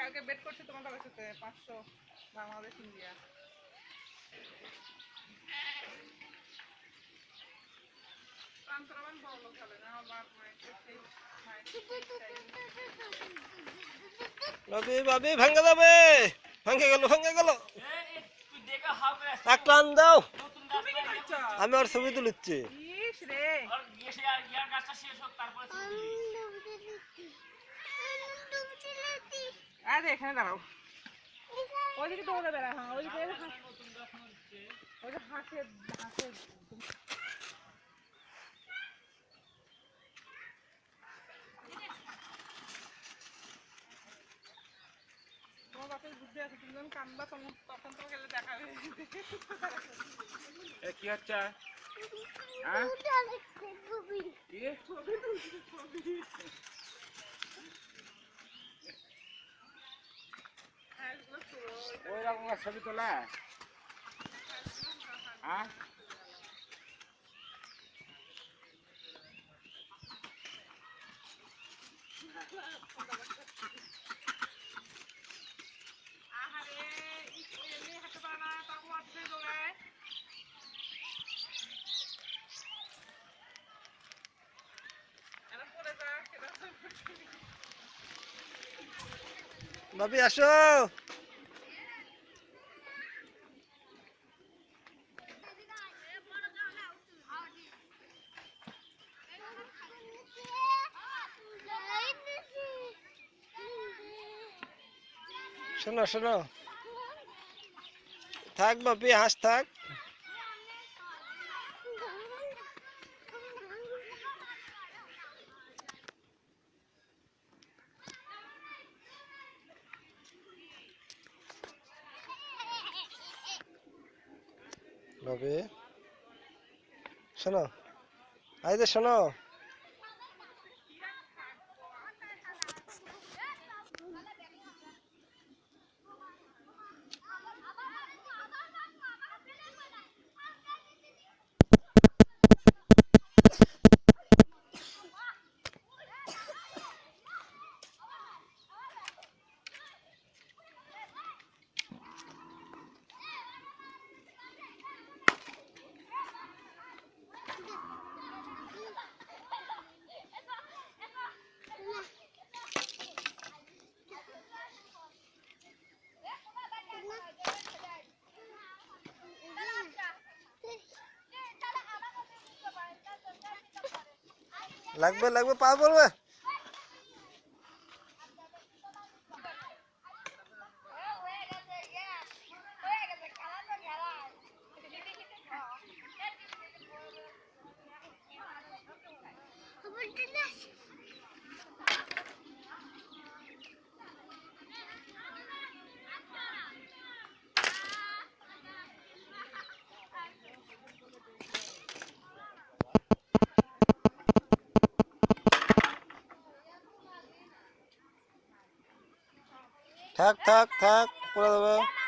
কালকে বেট করছি তোমার কাছে 500 বাংলাদেশ ইন্ডিয়া। বাবি বাবি ভাঙ্গে যাবে, ভাঙ্গে গেল এক টান দাও। আমি আর ছবি তুলিচ্ছি। এখানে দাঁড়াও, ওইদিকে দৌড়ে বেড়া। হ্যাঁ ওইদিকে ওই যে হাঁসের তোমার বাপের বুদ্ধি আছে, তুমি যখন কান্দবা তখন তো গেলে দেখাবে। কি হচ্ছে? হ্যাঁ ওই রকম ছবি তোলা। হ্যাঁ বাবি আসো। শোনো শোনো, থাক বাপি, হাঁস থাক। বাবি শোনো, এই যে শোনো, লাগবে লাগবে, পা পড়বে। থাক থাক থাক, পড়ে যাবে।